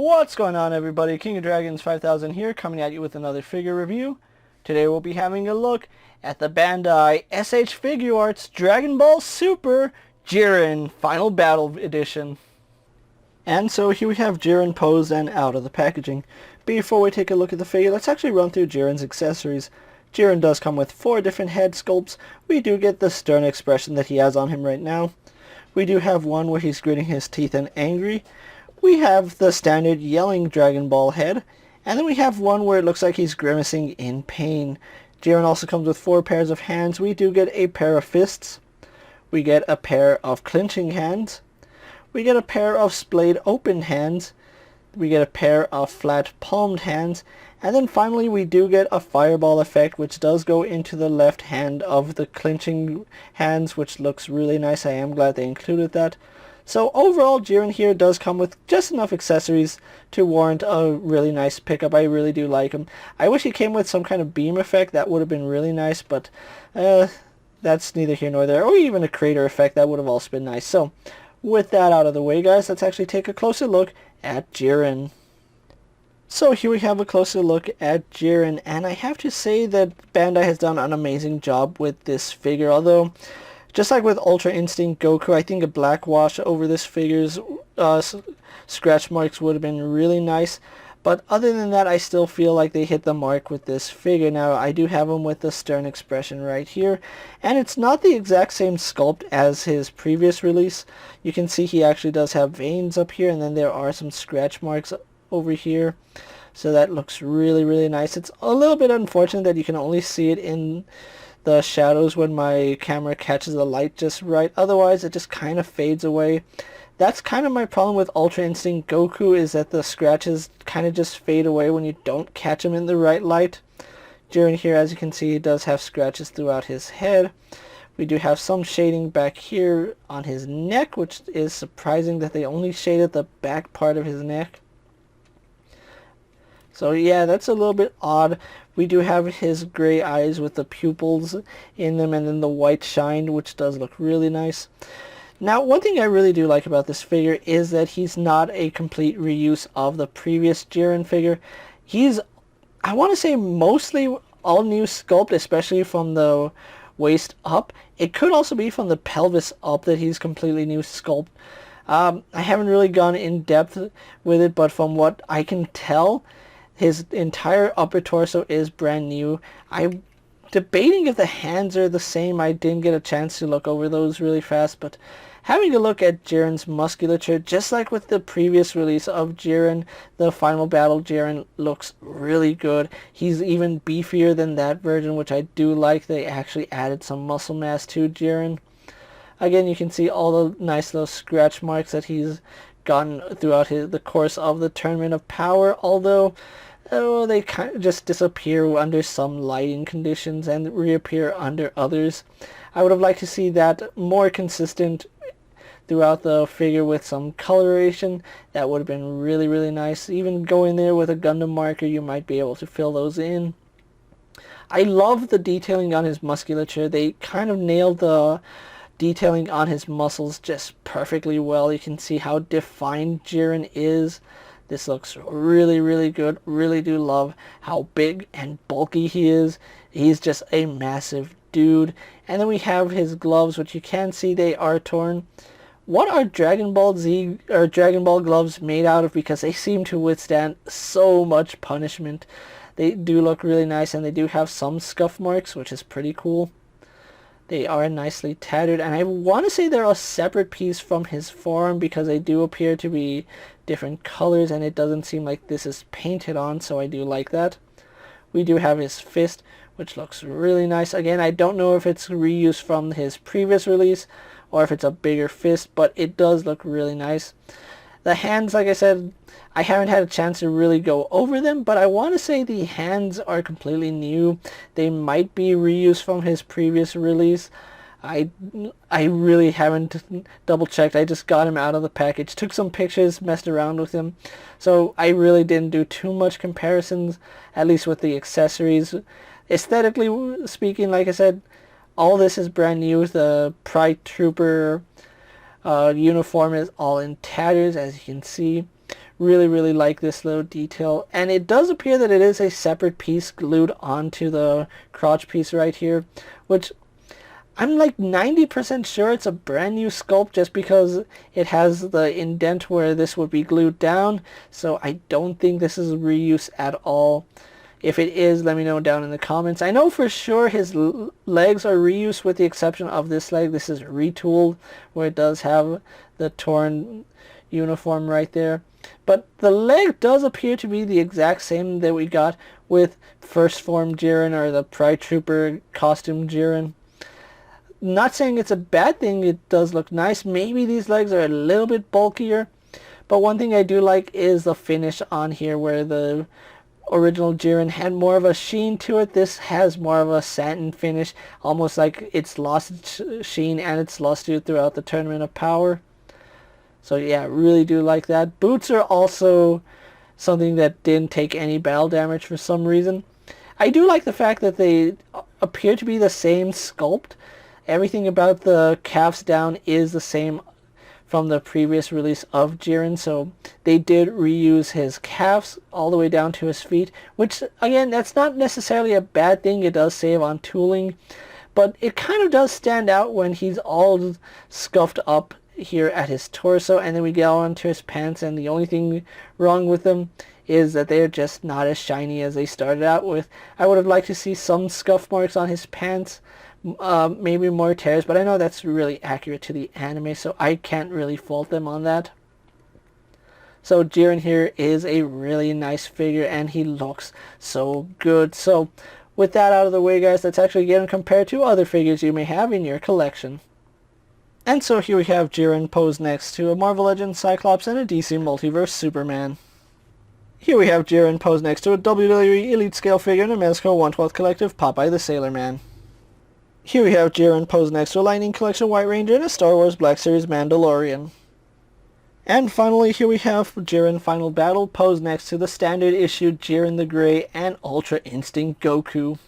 What's going on, everybody? King of Dragons 5000 here, coming at you with another figure review. Today we'll be having a look at the Bandai SH Figuarts Dragon Ball Super Jiren Final Battle Edition. And so here we have Jiren posed and out of the packaging. Before we take a look at the figure, let's actually run through Jiren's accessories. Jiren does come with 4 different head sculpts. We do get the stern expression that he has on him right now. We do have one where he's gritting his teeth and angry. We have the standard yelling Dragon Ball head, and then we have one where it looks like he's grimacing in pain. Jiren also comes with 4 pairs of hands. We do get a pair of fists. We get a pair of clinching hands. We get a pair of splayed open hands. We get a pair of flat palmed hands. And then finally we do get a fireball effect, which does go into the left hand of the clinching hands, which looks really nice. I am glad they included that. So overall, Jiren here does come with just enough accessories to warrant a really nice pickup. I really do like him. I wish he came with some kind of beam effect. That would have been really nice, but that's neither here nor there. Or even a crater effect. That would have also been nice. So with that out of the way, guys, let's actually take a closer look at Jiren. So here we have a closer look at Jiren, and I have to say that Bandai has done an amazing job with this figure, although just like with Ultra Instinct Goku, I think a black wash over this figure's scratch marks would have been really nice. But other than that, I still feel like they hit the mark with this figure. Now, I do have him with the stern expression right here. And it's not the exact same sculpt as his previous release. You can see he actually does have veins up here, and then there are some scratch marks over here. So that looks really, really nice. It's a little bit unfortunate that you can only see it in the shadows when my camera catches the light just right. Otherwise, it just kind of fades away. That's kind of my problem with Ultra Instinct Goku, is that the scratches kind of just fade away when you don't catch them in the right light. Jiren here, as you can see, does have scratches throughout his head. We do have some shading back here on his neck, which is surprising that they only shaded the back part of his neck. So yeah, that's a little bit odd. We do have his gray eyes with the pupils in them, and then the white shine, which does look really nice. Now, one thing I really do like about this figure is that he's not a complete reuse of the previous Jiren figure. He's, I want to say, mostly all new sculpt, especially from the waist up. It could also be from the pelvis up that he's completely new sculpt. I haven't really gone in depth with it, but from what I can tell, his entire upper torso is brand new. I'm debating if the hands are the same. I didn't get a chance to look over those really fast, but having a look at Jiren's musculature, just like with the previous release of Jiren, the Final Battle Jiren looks really good. He's even beefier than that version, which I do like. They actually added some muscle mass to Jiren. Again, you can see all the nice little scratch marks that he's gotten throughout the course of the Tournament of Power, although they kind of just disappear under some lighting conditions and reappear under others. I would have liked to see that more consistent throughout the figure with some coloration. That would have been really, really nice. Even going there with a Gundam marker, you might be able to fill those in. I love the detailing on his musculature. They kind of nailed the detailing on his muscles just perfectly well. You can see how defined Jiren is. This looks really, really good. Really do love how big and bulky he is. He's just a massive dude. And then we have his gloves, which you can see they are torn. What are Dragon Ball Z or Dragon Ball gloves made out of? Because they seem to withstand so much punishment. They do look really nice, and they do have some scuff marks, which is pretty cool. They are nicely tattered, and I want to say they're a separate piece from his forearm because they do appear to be different colors, and it doesn't seem like this is painted on, so I do like that. We do have his fist, which looks really nice. Again, I don't know if it's reused from his previous release or if it's a bigger fist, but it does look really nice. The hands, like I said, I haven't had a chance to really go over them, but I want to say the hands are completely new. They might be reused from his previous release. I really haven't double checked. I just got him out of the package, took some pictures, messed around with him. So I really didn't do too much comparisons, at least with the accessories. Aesthetically speaking, like I said, all this is brand new. The Pride Trooper uniform is all in tatters, as you can see. Really like this little detail. And it does appear that it is a separate piece glued onto the crotch piece right here, which I'm like 90% sure it's a brand new sculpt just because it has the indent where this would be glued down. So I don't think this is reuse at all. If it is, let me know down in the comments. I know for sure his legs are reused with the exception of this leg. This is retooled where it does have the torn uniform right there. But the leg does appear to be the exact same that we got with First Form Jiren or the Pride Trooper costume Jiren. Not saying it's a bad thing, it does look nice. Maybe these legs are a little bit bulkier. But one thing I do like is the finish on here where the original Jiren had more of a sheen to it. This has more of a satin finish, almost like it's lost its sheen and its luster throughout the Tournament of Power. So yeah, really do like that. Boots are also something that didn't take any battle damage for some reason. I do like the fact that they appear to be the same sculpt. Everything about the calves down is the same from the previous release of Jiren, so they did reuse his calves all the way down to his feet, which again, that's not necessarily a bad thing. It does save on tooling, but it kind of does stand out when he's all scuffed up here at his torso, and then we get on to his pants, and the only thing wrong with them is that they're just not as shiny as they started out with. I would have liked to see some scuff marks on his pants, maybe more tears, but I know that's really accurate to the anime, so I can't really fault them on that. So Jiren here is a really nice figure, and he looks so good. So with that out of the way, guys, let's actually get him compared to other figures you may have in your collection. And so here we have Jiren posed next to a Marvel Legends Cyclops and a DC Multiverse Superman. Here we have Jiren posed next to a WWE Elite Scale figure and a Mezco 1/12 Collective Popeye the Sailor Man. Here we have Jiren posed next to a Lightning Collection White Ranger and a Star Wars Black Series Mandalorian. And finally, here we have Jiren Final Battle posed next to the standard issue Jiren the Grey and Ultra Instinct Goku.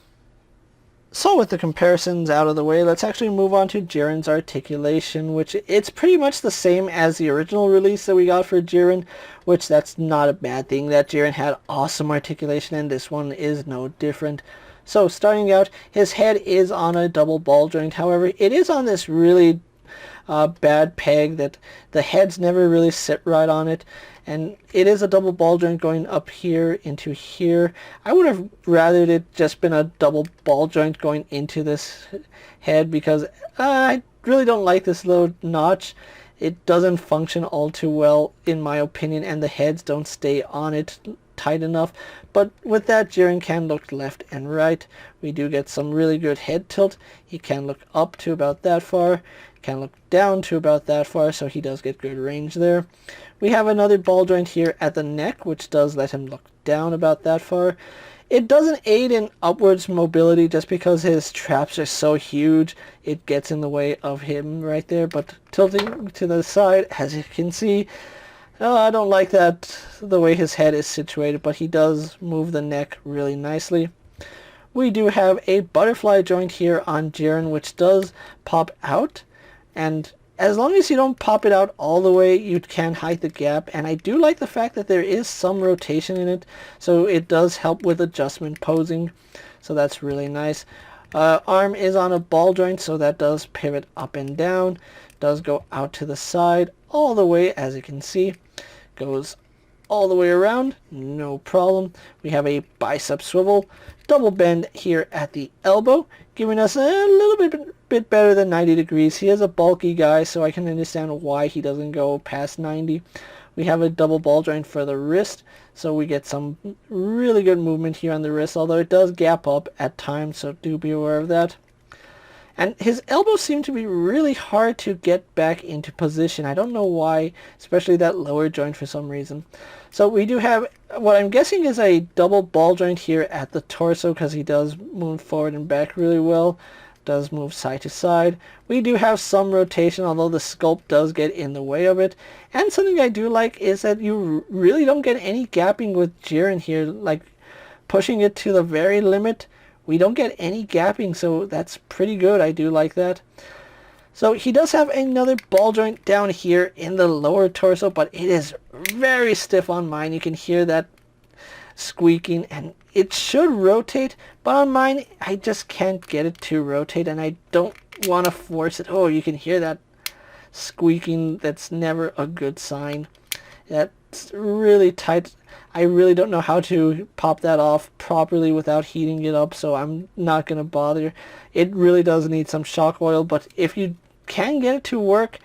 So with the comparisons out of the way, let's actually move on to Jiren's articulation, which it's pretty much the same as the original release that we got for Jiren, which that's not a bad thing. That Jiren had awesome articulation, and this one is no different. So starting out, his head is on a double ball joint. However, it is on this really bad peg that the heads never really sit right on it, and it is a double ball joint going up here into here. I would have rathered it just been a double ball joint going into this head, because I really don't like this little notch. It doesn't function all too well in my opinion, and the heads don't stay on it tight enough. But with that, Jiren can look left and right. We do get some really good head tilt. He can look up to about that far, can look down to about that far, so he does get good range there. We have another ball joint here at the neck, which does let him look down about that far. It doesn't aid in upwards mobility just because his traps are so huge. It gets in the way of him right there, but tilting to the side, as you can see, I don't like that, the way his head is situated, but he does move the neck really nicely. We do have a butterfly joint here on Jiren, which does pop out, and as long as you don't pop it out all the way, you can hide the gap. And I do like the fact that there is some rotation in it, so it does help with adjustment posing, so that's really nice. Arm is on a ball joint, so that does pivot up and down, does go out to the side all the way, as you can see, goes all the way around, no problem. We have a bicep swivel, double bend here at the elbow, giving us a little bit better than 90 degrees. He is a bulky guy, so I can understand why he doesn't go past 90. We have a double ball joint for the wrist, so we get some really good movement here on the wrist, although it does gap up at times, so do be aware of that. And his elbows seem to be really hard to get back into position. I don't know why, especially that lower joint for some reason. So we do have what I'm guessing is a double ball joint here at the torso, because he does move forward and back really well. Does move side to side. We do have some rotation, although the sculpt does get in the way of it. And something I do like is that you really don't get any gapping with Jiren here, like pushing it to the very limit. We don't get any gapping, so that's pretty good. I do like that. So he does have another ball joint down here in the lower torso, but it is very stiff on mine. You can hear that squeaking, and it should rotate, but on mine I just can't get it to rotate, and I don't want to force it. Oh, you can hear that squeaking. That's never a good sign. That's really tight. I really don't know how to pop that off properly without heating it up, so I'm not going to bother. It really does need some shock oil, but if you can get it to work,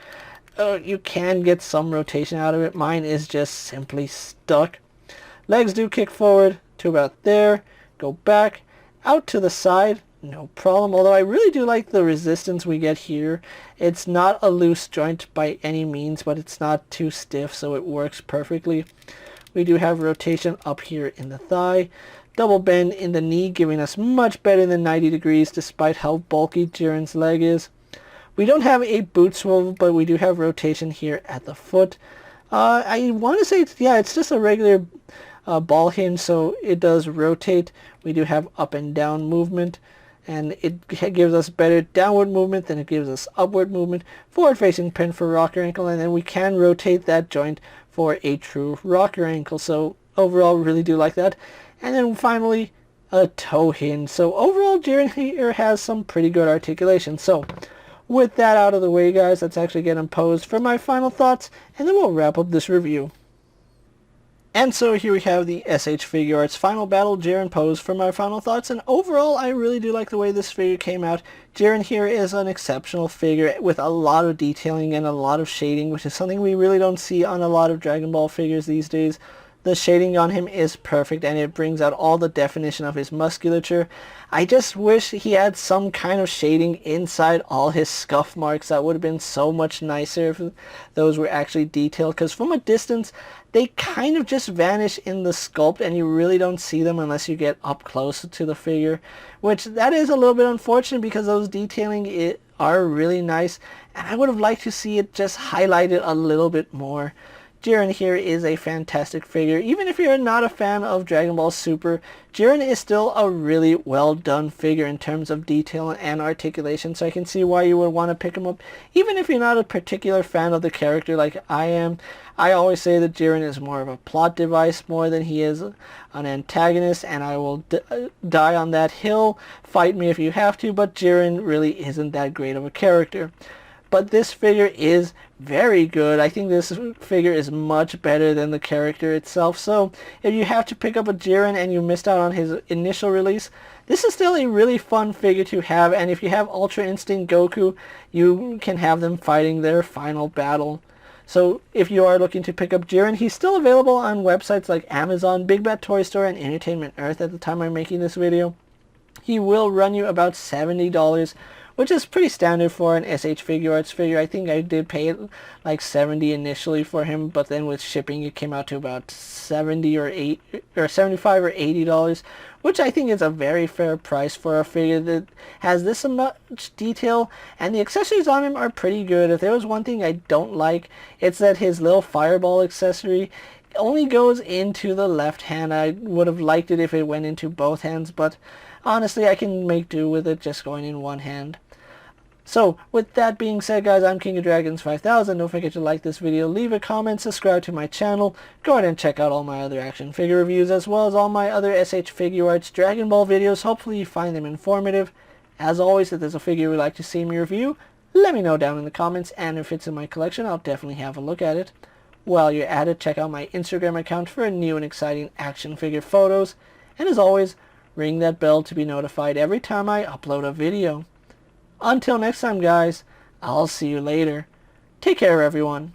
you can get some rotation out of it. Mine is just simply stuck. Legs do kick forward to about there, go back, out to the side, no problem. Although I really do like the resistance we get here. It's not a loose joint by any means, but it's not too stiff, so it works perfectly. We do have rotation up here in the thigh, double bend in the knee, giving us much better than 90 degrees despite how bulky Jiren's leg is. We don't have a boot swivel, but we do have rotation here at the foot. I want to say, it's just a regular ball hinge, so it does rotate. We do have up and down movement, and it gives us better downward movement than it gives us upward movement. Forward facing pin for rocker ankle, and then we can rotate that joint for a true rocker ankle. So overall, really do like that. And then finally, a toe hinge. So overall, Jiren here has some pretty good articulation. So with that out of the way, guys, let's actually get him posed for my final thoughts, and then we'll wrap up this review. And so here we have the SH Figuarts Final Battle Jiren pose for my final thoughts, and overall I really do like the way this figure came out. Jiren here is an exceptional figure with a lot of detailing and a lot of shading, which is something we really don't see on a lot of Dragon Ball figures these days. The shading on him is perfect, and it brings out all the definition of his musculature. I just wish he had some kind of shading inside all his scuff marks. That would have been so much nicer if those were actually detailed, because from a distance they kind of just vanish in the sculpt, and you really don't see them unless you get up close to the figure, which that is a little bit unfortunate because those detailing are really nice, and I would have liked to see it just highlighted a little bit more. Jiren here is a fantastic figure. Even if you're not a fan of Dragon Ball Super, Jiren is still a really well done figure in terms of detail and articulation, so I can see why you would want to pick him up. Even if you're not a particular fan of the character like I am, I always say that Jiren is more of a plot device more than he is an antagonist, and I will die on that hill. Fight me if you have to, but Jiren really isn't that great of a character. But this figure is very good. I think this figure is much better than the character itself. So if you have to pick up a Jiren and you missed out on his initial release, this is still a really fun figure to have. And if you have Ultra Instinct Goku, you can have them fighting their final battle. So if you are looking to pick up Jiren, he's still available on websites like Amazon, Big Bad Toy Store, and Entertainment Earth at the time I'm making this video. He will run you about $70, which is pretty standard for an SH Figuarts figure. I think I did pay like $70 initially for him, but then with shipping it came out to about $75 or $80, which I think is a very fair price for a figure that has this much detail, and the accessories on him are pretty good. If there was one thing I don't like, it's that his little fireball accessory only goes into the left hand. I would have liked it if it went into both hands, but honestly I can make do with it just going in one hand. So, with that being said, guys, I'm KingofDragons 5000. Don't forget to like this video, leave a comment, subscribe to my channel. Go ahead and check out all my other action figure reviews, as well as all my other SH Figuarts Dragon Ball videos. Hopefully you find them informative. As always, if there's a figure you'd like to see me review, let me know down in the comments, and if it's in my collection, I'll definitely have a look at it. While you're at it, check out my Instagram account for new and exciting action figure photos. And as always, ring that bell to be notified every time I upload a video. Until next time, guys, I'll see you later. Take care, everyone.